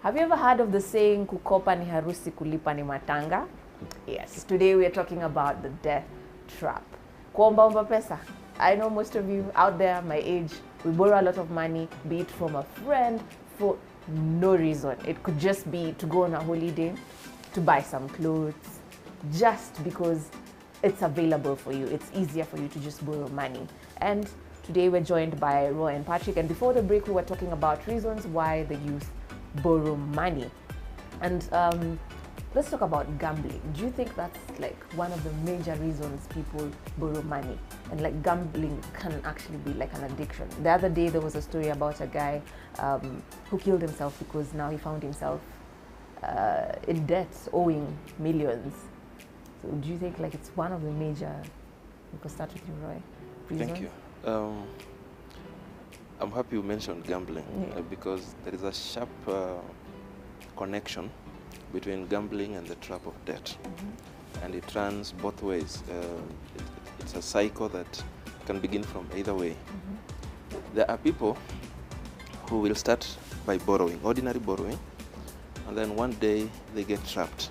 Have you ever heard of the saying, kukopa ni harusi, kulipa ni matanga? Yes, today we are talking about the death trap. Kuomba pesa. I know most of you out there, my age, we borrow a lot of money, be it from a friend, for no reason. It could just be to go on a holiday, to buy some clothes, just because it's available for you. It's easier for you to just borrow money. And today we're joined by Roy and Patrick. And before the break, we were talking about reasons why the youth borrow money. And let's talk about gambling. Do you think that's like one of the major reasons people borrow money? And like gambling can actually be like an addiction. The other day there was a story about a guy who killed himself because now he found himself in debt, owing millions. So do you think like it's one of the major, we could start with you, Roy, reasons? Thank you. I'm happy you mentioned gambling because there is a sharp connection between gambling and the trap of debt. And it runs both ways. It's a cycle that can begin from either way. There are people who will start by borrowing, ordinary borrowing, and then one day they get trapped.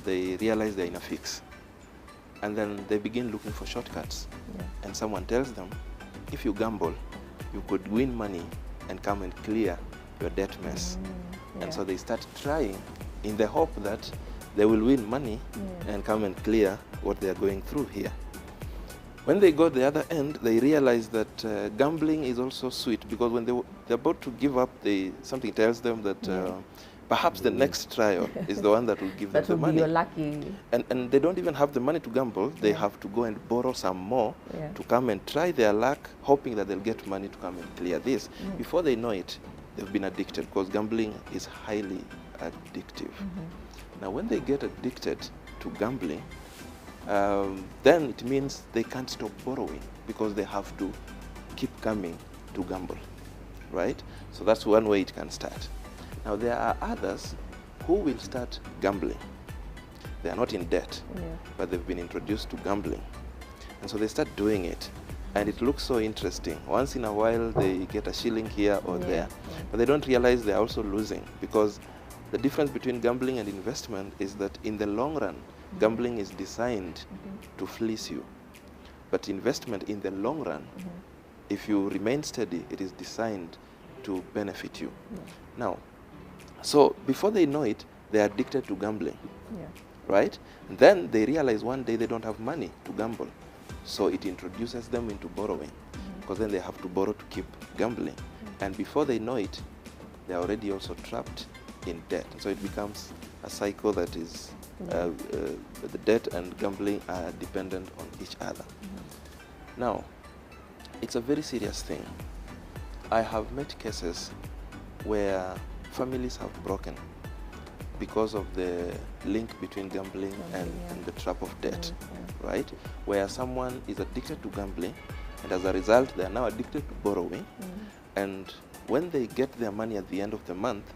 They realize they're in a fix. And then they begin looking for shortcuts. And someone tells them, if you gamble, you could win money and come and clear your debt mess. And so they start trying in the hope that they will win money and come and clear what they are going through here. When they go the other end, they realize that gambling is also sweet, because when they're about to give up, something tells them that perhaps the next trial is the one that will give them the money. That will be your lucky. And they don't even have the money to gamble. They have to go and borrow some more to come and try their luck, hoping that they'll get money to come and clear this. Before they know it, they've been addicted, because gambling is highly addictive. Now, when they get addicted to gambling, then it means they can't stop borrowing, because they have to keep coming to gamble, right? So that's one way it can start. Now, there are others who will start gambling. They are not in debt, but they've been introduced to gambling. And so they start doing it. And it looks so interesting. Once in a while, they get a shilling here or there. But they don't realize they're also losing, because the difference between gambling and investment is that in the long run, gambling is designed to fleece you. But investment in the long run, if you remain steady, it is designed to benefit you. Now, so before they know it, they're addicted to gambling, right? And then they realize one day they don't have money to gamble. So it introduces them into borrowing, because then they have to borrow to keep gambling. And before they know it, they're already also trapped in debt. So it becomes a cycle that is, the debt and gambling are dependent on each other. Now, it's a very serious thing. I have met cases where families have broken because of the link between gambling and the trap of debt, right? Where someone is addicted to gambling, and as a result, they are now addicted to borrowing. And when they get their money at the end of the month,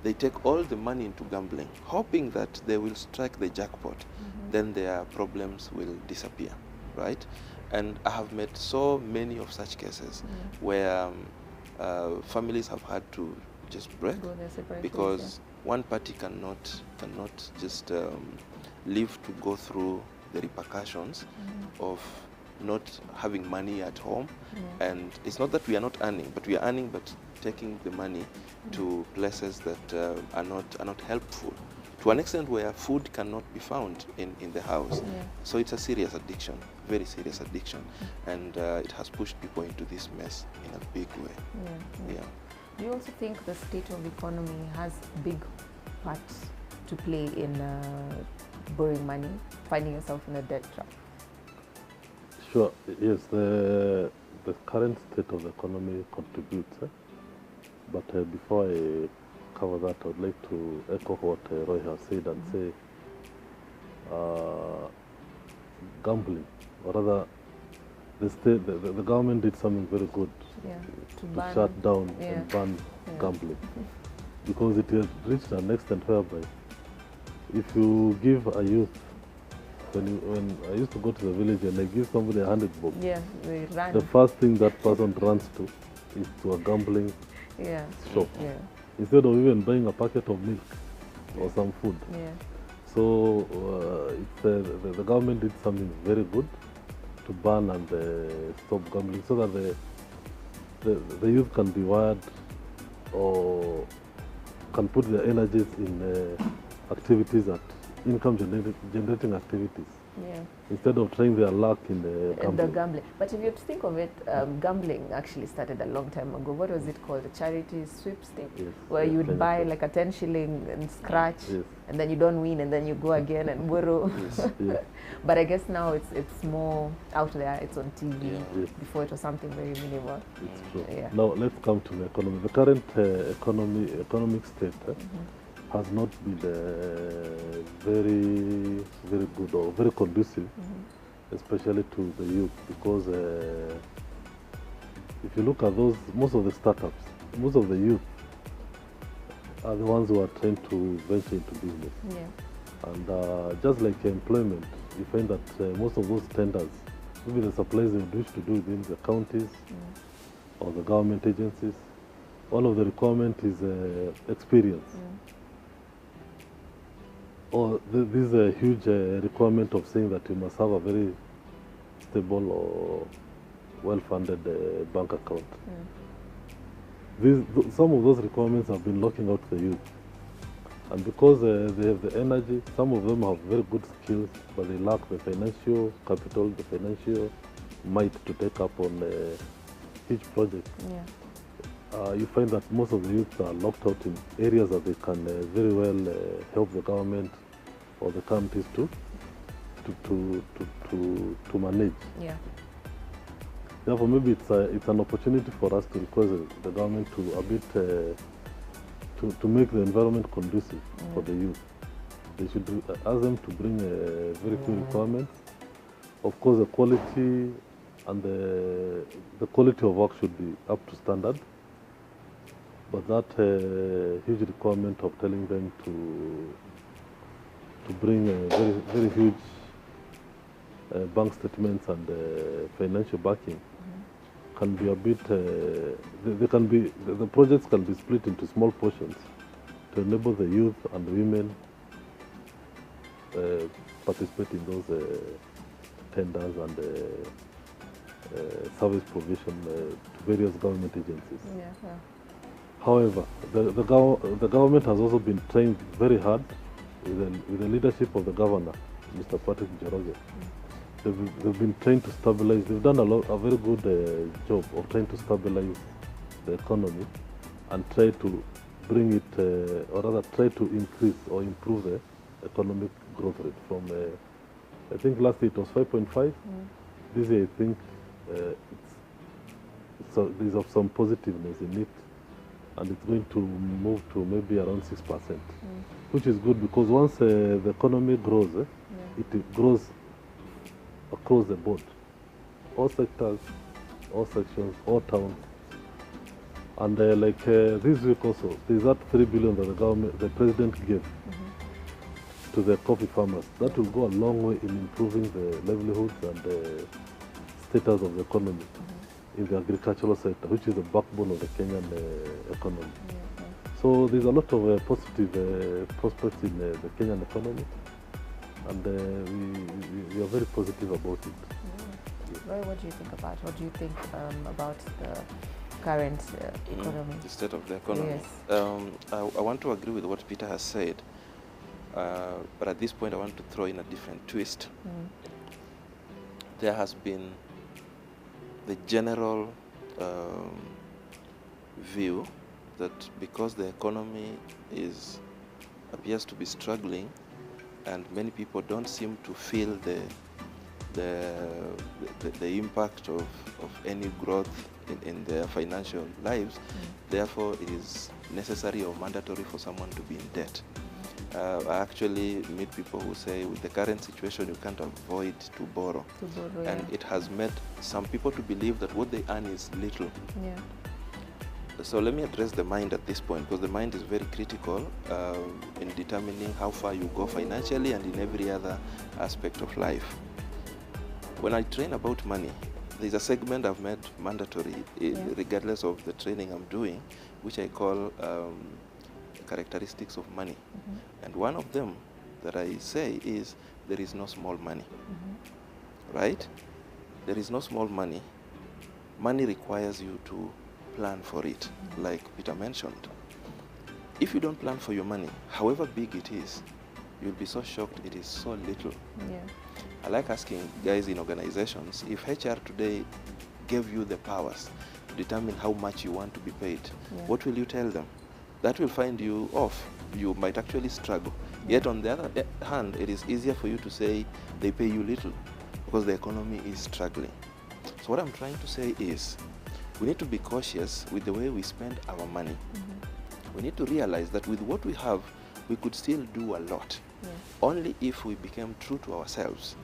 they take all the money into gambling, hoping that they will strike the jackpot. Then their problems will disappear, right? And I have met so many of such cases where families have had to just break, because one party cannot just live to go through the repercussions of not having money at home. And it's not that we are not earning, but we are earning but taking the money to places that are not helpful, to an extent where food cannot be found in the house. So it's a serious addiction, very serious addiction, and it has pushed people into this mess in a big way. Do you also think the state of the economy has big parts to play in borrowing money, finding yourself in a debt trap? Sure, yes, the current state of the economy contributes. But before I cover that, I would like to echo what Roy has said and say gambling, or rather the government did something very good to shut down and ban gambling, because it has reached an extent whereby if you give a youth, when I used to go to the village and I give somebody 100 bob, they run. The first thing that person runs to is to a gambling shop. instead of even buying a packet of milk or some food. Yeah. So the government did something very good to ban and stop gambling, so that the youth can be wired or can put their energies in activities income generating activities. Yeah. Instead of trying their luck in the gambling. But if you have to think of it, gambling actually started a long time ago. What was it called? The charity sweepstake? Yes. Where you would buy like a 10 shilling and scratch, and then you don't win, and then you go again and borrow. Yes. But I guess now it's more out there. It's on TV. Yes. Before it was something very minimal. It's true. Yeah. Now let's come to the economy. The current economic state has not been very good or very conducive, especially to the youth, because if you look at most of the startups, most of the youth are the ones who are trying to venture into business. Yeah. And just like employment, you find that most of those tenders, maybe the supplies they would wish to do within the counties or the government agencies, all of the requirement is experience. Or this is a huge requirement of saying that you must have a very stable or well-funded bank account. Some of those requirements have been locking out the youth. And because they have the energy, some of them have very good skills, but they lack the financial capital, the financial might to take up on huge projects. Yeah. You find that most of the youth are locked out in areas that they can very well help the government or the counties to manage. Yeah. Therefore, maybe it's an opportunity for us to request the government to a bit to make the environment conducive for the youth. They should ask them to bring very few requirements. Of course, the quality and the quality of work should be up to standard. But that huge requirement of telling them to bring very huge bank statements and financial backing can be a bit. The projects can be split into small portions to enable the youth and women participate in those tenders and service provision to various government agencies. Yeah. However, the government has also been trying very hard with the leadership of the governor, Mr. Patrick Njoroge. They've been trying to stabilize. They've done a very good job of trying to stabilize the economy and try to bring it, or rather try to increase or improve the economic growth rate from, I think last year it was 5.5. This year I think there's of some positiveness in it. And it's going to move to maybe around 6%, which is good because once the economy grows, it grows across the board, all sectors, all sections, all towns. And this week also, there's that 3 billion that the president gave to the coffee farmers. That will go a long way in improving the livelihoods and the status of the economy in the agricultural sector, which is the backbone of the Kenyan economy. So there's a lot of positive prospects in the Kenyan economy, and we are very positive about it. Roy, what do you think about? What do you think about the current economy? The state of the economy. Yes. I want to agree with what Peter has said, but at this point I want to throw in a different twist. There has been the general view that because the economy appears to be struggling, and many people don't seem to feel the impact of any growth in their financial lives, therefore it is necessary or mandatory for someone to be in debt. I actually meet people who say with the current situation you can't avoid to borrow. And it has made some people to believe that what they earn is little. Yeah. So let me address the mind at this point, because the mind is very critical in determining how far you go financially and in every other aspect of life. When I train about money, there's a segment I've made mandatory regardless of the training I'm doing, which I call characteristics of money. And one of them that I say is there is no small money. Right? There is no small money. Money requires you to plan for it, like Peter mentioned. If you don't plan for your money, however big it is, you'll be so shocked it is so little. Yeah. I like asking guys in organizations, if HR today gave you the powers to determine how much you want to be paid, what will you tell them? That will find you off. You might actually struggle. Yet on the other hand, it is easier for you to say they pay you little because the economy is struggling. So what I'm trying to say is we need to be cautious with the way we spend our money. We need to realize that with what we have, we could still do a lot. Only if we became true to ourselves.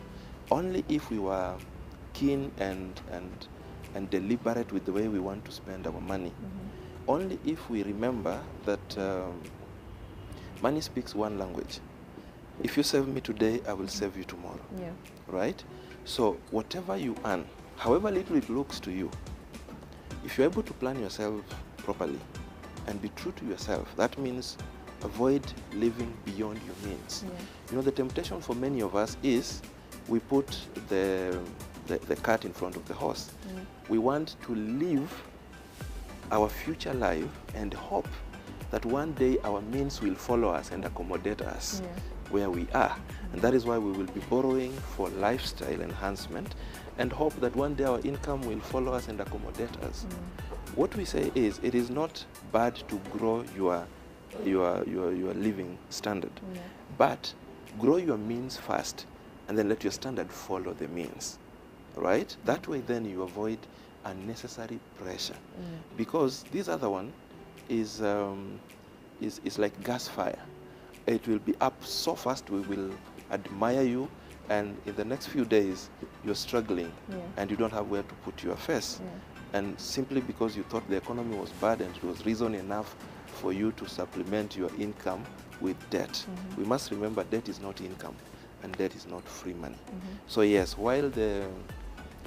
Only if we were keen and deliberate with the way we want to spend our money. Only if we remember that money speaks one language. If you save me today, I will save you tomorrow. Right? So whatever you earn, however little it looks to you, if you're able to plan yourself properly and be true to yourself, that means avoid living beyond your means. You know, the temptation for many of us is we put the cart in front of the horse. We want to live our future life and hope that one day our means will follow us and accommodate us where we are. And that is why we will be borrowing for lifestyle enhancement and hope that one day our income will follow us and accommodate us. What we say is it is not bad to grow your living standard, but grow your means first and then let your standard follow the means, right? That way then you avoid unnecessary pressure, because this other one is like gas fire. It will be up so fast, we will admire you, and in the next few days you're struggling and you don't have where to put your face. And simply because you thought the economy was bad and it was reason enough for you to supplement your income with debt. We must remember debt is not income and debt is not free money. So yes, while the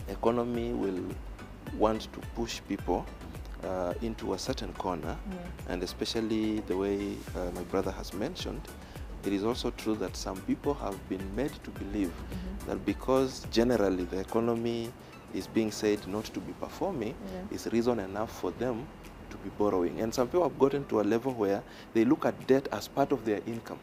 economy will want to push people into a certain corner, and especially the way my brother has mentioned, it is also true that some people have been made to believe that because generally the economy is being said not to be performing, is reason enough for them to be borrowing. And some people have gotten to a level where they look at debt as part of their income.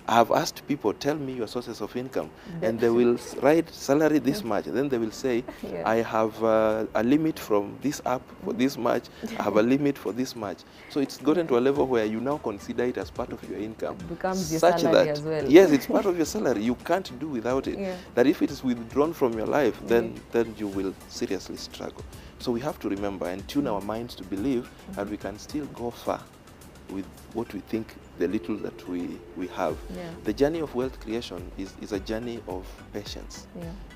I have asked people, tell me your sources of income, and they will write salary this much, and then they will say, I have a limit from this app for this much, I have a limit for this much. So it's gotten to a level where you now consider it as part of your income. It becomes your such salary that, as well. Yes, it's part of your salary. You can't do without it. That if it is withdrawn from your life, then you will seriously struggle. So we have to remember and tune our minds to believe that we can still go far with what we think, the little that we have. The journey of wealth creation is a journey of patience.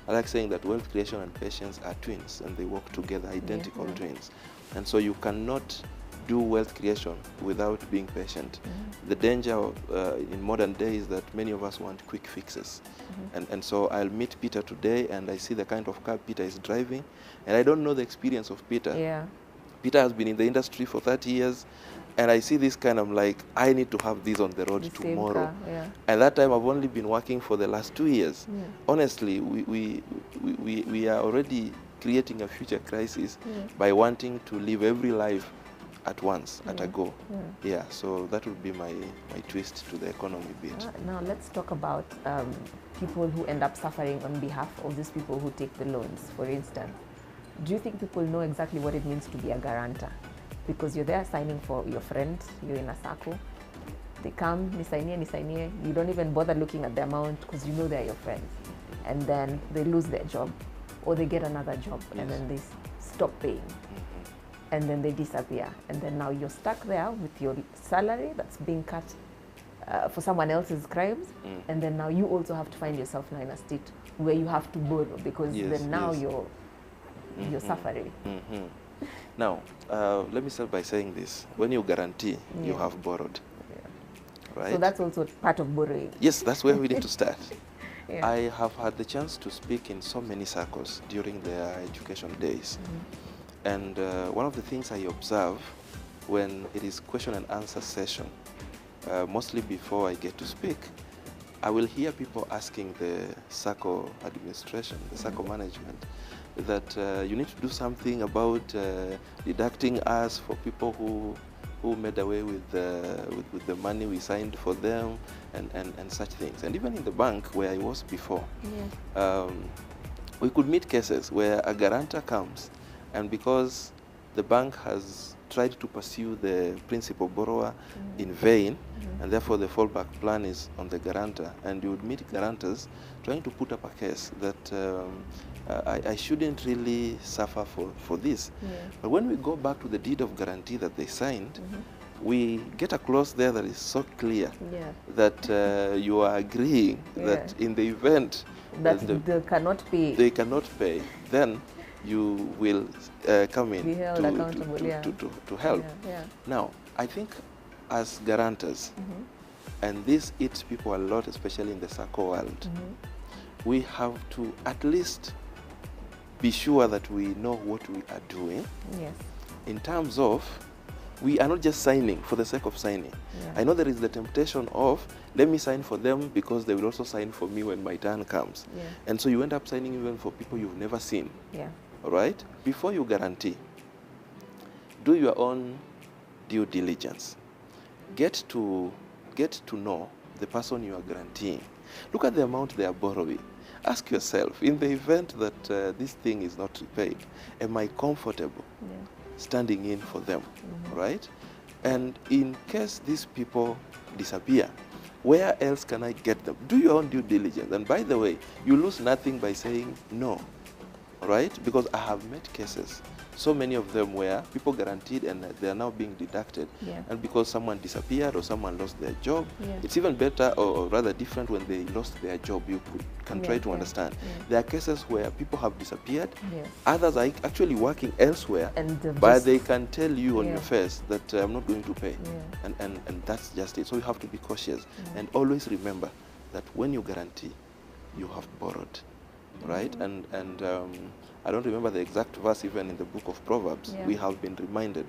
I like saying that wealth creation and patience are twins and they work together, identical twins. And so you cannot do wealth creation without being patient. The danger in modern days is that many of us want quick fixes. And so I'll meet Peter today and I see the kind of car Peter is driving, and I don't know the experience of Peter. Peter has been in the industry for 30 years, and I see this kind of like, I need to have this on the road tomorrow. And that time I've only been working for the last 2 years. Honestly, we are already creating a future crisis by wanting to live every life at once, at a go. So that would be my twist to the economy bit. Now let's talk about people who end up suffering on behalf of these people who take the loans, for instance. Do you think people know exactly what it means to be a guarantor? Because you're there signing for your friend, you're in a circle, they come, nisainie, you don't even bother looking at the amount because you know they're your friends. And then they lose their job, or they get another job, and then they stop paying. And then they disappear. And then now you're stuck there with your salary that's being cut for someone else's crimes. And then now you also have to find yourself now in a state where you have to borrow, because then now you're suffering. Now, let me start by saying this. When you guarantee, you have borrowed. Right? So that's also part of borrowing. Yes, that's where we need to start. I have had the chance to speak in so many circles during their education days. And one of the things I observe when it is question and answer session, mostly before I get to speak, I will hear people asking the SACCO administration, the SACCO management, that you need to do something about deducting us for people who made away with the money we signed for them and such things. And even in the bank where I was before, we could meet cases where a guarantor comes, and because the bank has tried to pursue the principal borrower in vain, and therefore the fallback plan is on the guarantor, and you would meet guarantors trying to put up a case that I shouldn't really suffer for this. But when we go back to the deed of guarantee that they signed, we get a clause there that is so clear that you are agreeing that in the event that they cannot pay, then you will come in be held accountable, to help. Now, I think as guarantors, and this eats people a lot, especially in the SACCO world, we have to at least be sure that we know what we are doing. In terms of, we are not just signing for the sake of signing. I know there is the temptation of, let me sign for them because they will also sign for me when my turn comes. And so you end up signing even for people you've never seen. All right? Before you guarantee, do your own due diligence. Get to know the person you are guaranteeing. Look at the amount they are borrowing. Ask yourself, in the event that this thing is not repaid, am I comfortable standing in for them, right? And in case these people disappear, where else can I get them? Do your own due diligence. And by the way, you lose nothing by saying no, right? Because I have met cases, so many of them where people guaranteed and they are now being deducted. And because someone disappeared or someone lost their job, it's even better or rather different when they lost their job. You can try to understand. There are cases where people have disappeared, others are actually working elsewhere, but they can tell you on your face that I'm not going to pay. And that's just it. So you have to be cautious and always remember that when you guarantee, you have borrowed, right? And I don't remember the exact verse even in the book of Proverbs. We have been reminded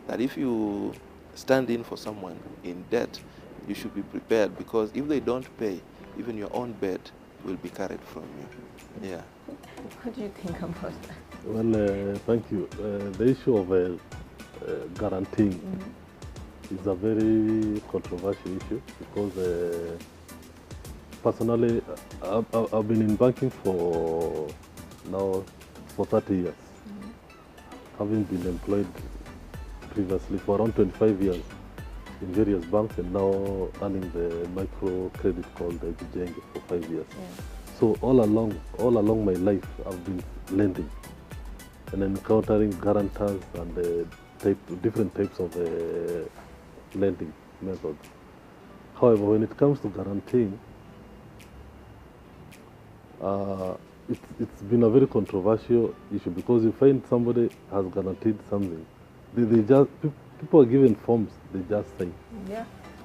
that if you stand in for someone in debt, you should be prepared, because if they don't pay, even your own bed will be carried from you. What do you think about that? Well, thank you. The issue of guaranteeing is a very controversial issue, because personally, I've been in banking for 30 years, having been employed previously for around 25 years in various banks, and now earning the micro credit called Bijenge for 5 years. So all along my life, I've been lending and encountering guarantors and different types of lending methods. However, when it comes to guaranteeing, it's been a very controversial issue, because you find somebody has guaranteed something, people are given forms, they just sign.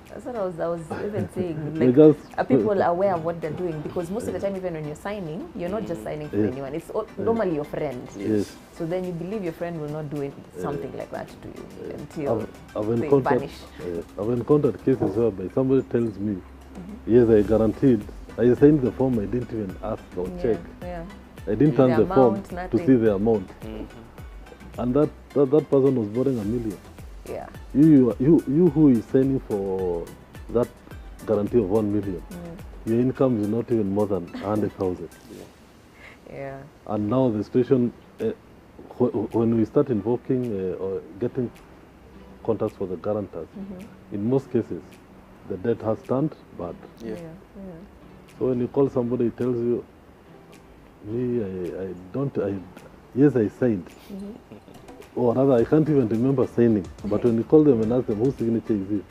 That's what I was even saying. Like, are people aware of what they're doing? Because most of the time, even when you're signing, you're not just signing for anyone. It's normally your friend. So then you believe your friend will not do something like that to you until they vanish. I've encountered cases whereby somebody tells me, yes, I guaranteed. I signed the form, I didn't even ask or check. I didn't turn the form to see the amount. And that person was borrowing $1 million. You who is signing for that guarantee of $1 million, your income is not even more than 100,000. And now the situation, when we start invoking or getting contacts for the guarantors, in most cases, the debt has turned bad. So when you call somebody, he tells you, yes, I signed. Or rather, I can't even remember signing. But when you call them and ask them whose signature is it,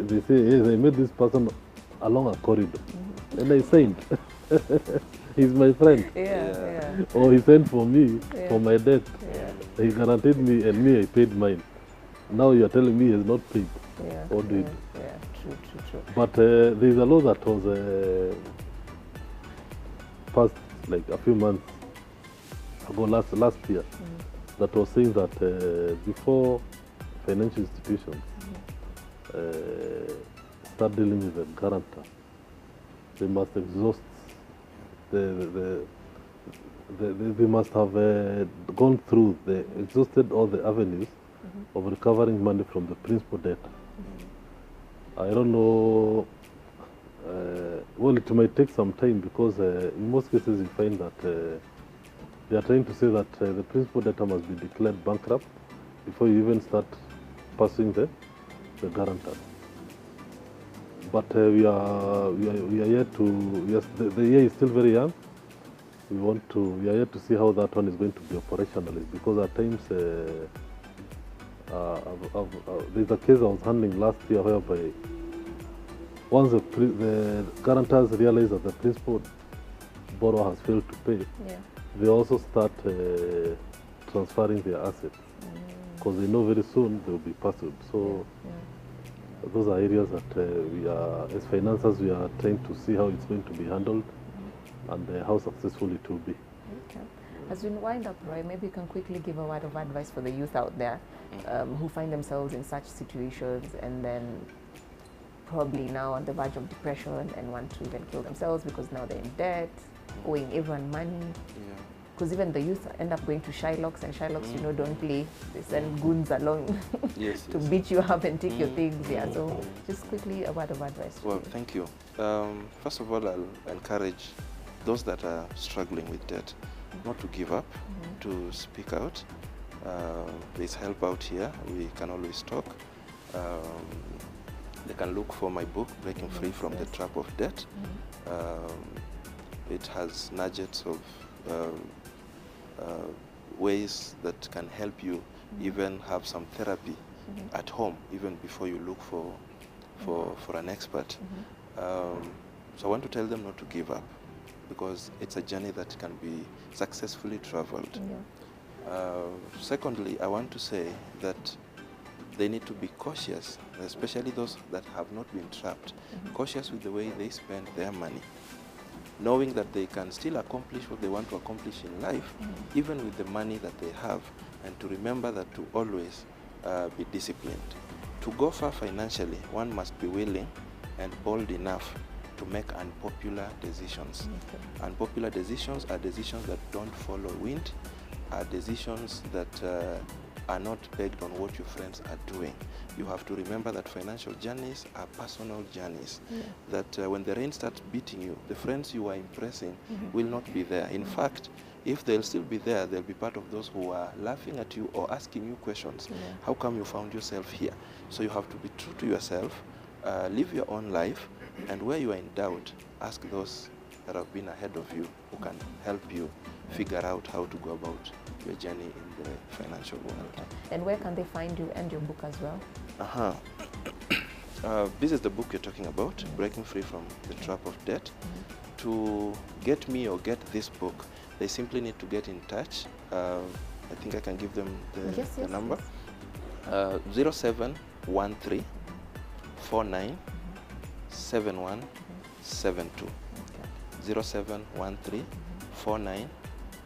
they say, yes, I met this person along a corridor, and I signed. He's my friend. Or he signed for me for my debt. He guaranteed me, and me, I paid mine. Now you are telling me he has not paid. Or did? True. But there's a law that was passed like a few months ago, last year, that was saying that before financial institutions start dealing with the guarantor. They must exhaust they must have gone through, exhausted all the avenues of recovering money from the principal debtor. I don't know, well, it might take some time because in most cases you find that they are trying to say that the principal debtor must be declared bankrupt before you even start passing the guarantor. But we are yet to, yes, the year is still very young. We are yet to see how that one is going to be operational, because at times there's a case I was handling last year whereby once the guarantors realize that the principal borrower has failed to pay, they also start transferring their assets because they know very soon they will be passed. So those are areas that we are, as financiers, we are trying to see how it's going to be handled and how successful it will be. Okay. As we wind up, Roy, maybe you can quickly give a word of advice for the youth out there who find themselves in such situations and then probably now on the verge of depression and want to even kill themselves because now they're in debt, owing everyone money. Because even the youth end up going to Shylocks, and Shylocks, you know, don't play. They send goons along to beat you up and take your things. Yeah, so just quickly a word of advice. Well, thank you. First of all, I'll encourage those that are struggling with debt not to give up, to speak out. There's help out here. We can always talk. They can look for my book, Breaking Free from the Trap of Debt. It has nuggets of ways that can help you even have some therapy at home, even before you look for an expert. So I want to tell them not to give up, because it's a journey that can be successfully traveled. Secondly, I want to say that they need to be cautious, especially those that have not been trapped, cautious with the way they spend their money, knowing that they can still accomplish what they want to accomplish in life, even with the money that they have, and to remember that to always be disciplined. To go far financially, one must be willing and bold enough to make unpopular decisions. Unpopular decisions are decisions that don't follow wind, are decisions that are not pegged on what your friends are doing. You have to remember that financial journeys are personal journeys, that when the rain starts beating you, the friends you are impressing will not be there. In fact, if they'll still be there, they'll be part of those who are laughing at you or asking you questions. How come you found yourself here? So you have to be true to yourself, live your own life, and where you are in doubt, ask those that have been ahead of you who can help you figure out how to go about your journey in the financial world. And where can they find you and your book as well? This is the book you're talking about, Breaking Free from the Trap of Debt. To get me or get this book, they simply need to get in touch. I think I can give them the number. 0713 49 7172. 0713 49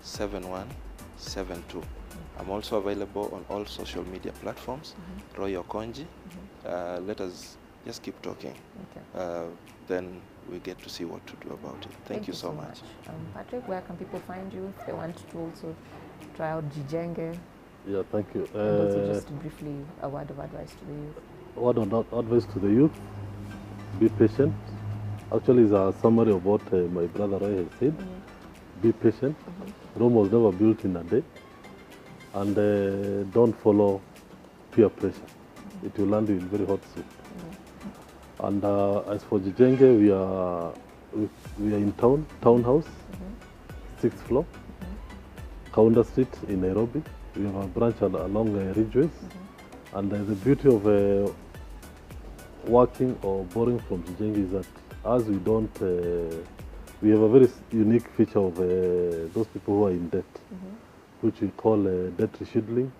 7172. I'm also available on all social media platforms. Roy Okonji. Let us just keep talking. Then we get to see what to do about it. Thank you so much. Patrick, where can people find you if they want to also try out Jijenge? Yeah, thank you. And also just briefly a word of advice to the youth. A word of advice to the youth: be patient. Actually, it's a summary of what my brother Roy has said. Be patient. Rome was never built in a day. And don't follow peer pressure. It will land you in very hot soup. And as for Jijenge, we are in townhouse, 6th floor, Kaunda Street in Nairobi. We have a branch along Ridgeways. And the beauty of working or borrowing from Jijenge is that as we don't, we have a very unique feature of those people who are in debt, which we call debt rescheduling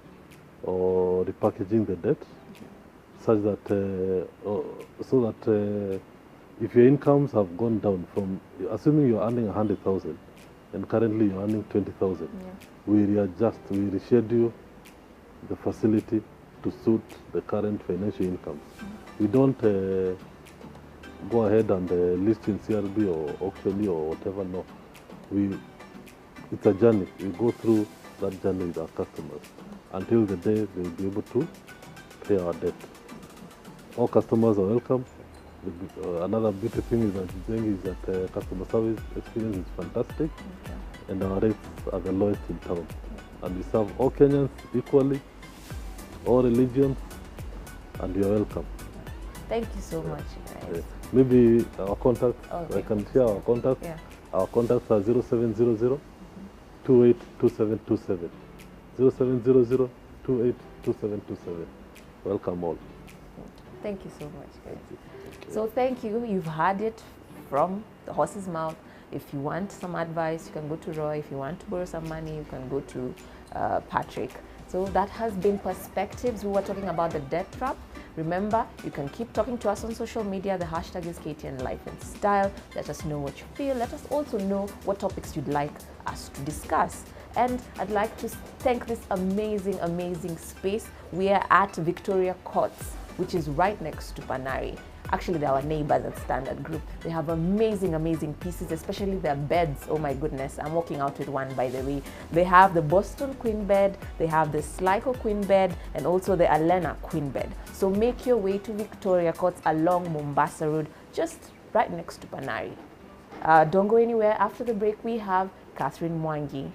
or repackaging the debt, such that if your incomes have gone down from, assuming you're earning 100,000 and currently you're earning 20,000, we readjust, we reschedule the facility to suit the current financial incomes. We don't go ahead and list in CRB or Auctioneer or whatever. No, it's a journey. We go through that journey with our customers until the day they will be able to pay our debt. All customers are welcome. Another beautiful thing is that customer service experience is fantastic, and our rates are the lowest in town. And we serve all Kenyans equally, all religions, and you're welcome. Thank you so much, guys. Maybe our contact, okay. I can share our contact. Yeah. Our contacts are 0700 282727. 0700 282727. Welcome all. Thank you so much, guys. So thank you. You've heard it from the horse's mouth. If you want some advice, you can go to Roy. If you want to borrow some money, you can go to Patrick. So that has been Perspectives. We were talking about the debt trap. Remember, you can keep talking to us on social media. The hashtag is KTN Life and Style. Let us know what you feel. Let us also know what topics you'd like us to discuss. And I'd like to thank this amazing, amazing space. We are at Victoria Courts, which is right next to Panari. Actually, they're our neighbors at Standard Group. They have amazing, amazing pieces, especially their beds. Oh my goodness, I'm walking out with one, by the way. They have the Boston Queen bed, they have the Sligo Queen bed, and also the Alena Queen bed. So make your way to Victoria Courts along Mombasa Road, just right next to Panari. Don't go anywhere. After the break, we have Catherine Mwangi.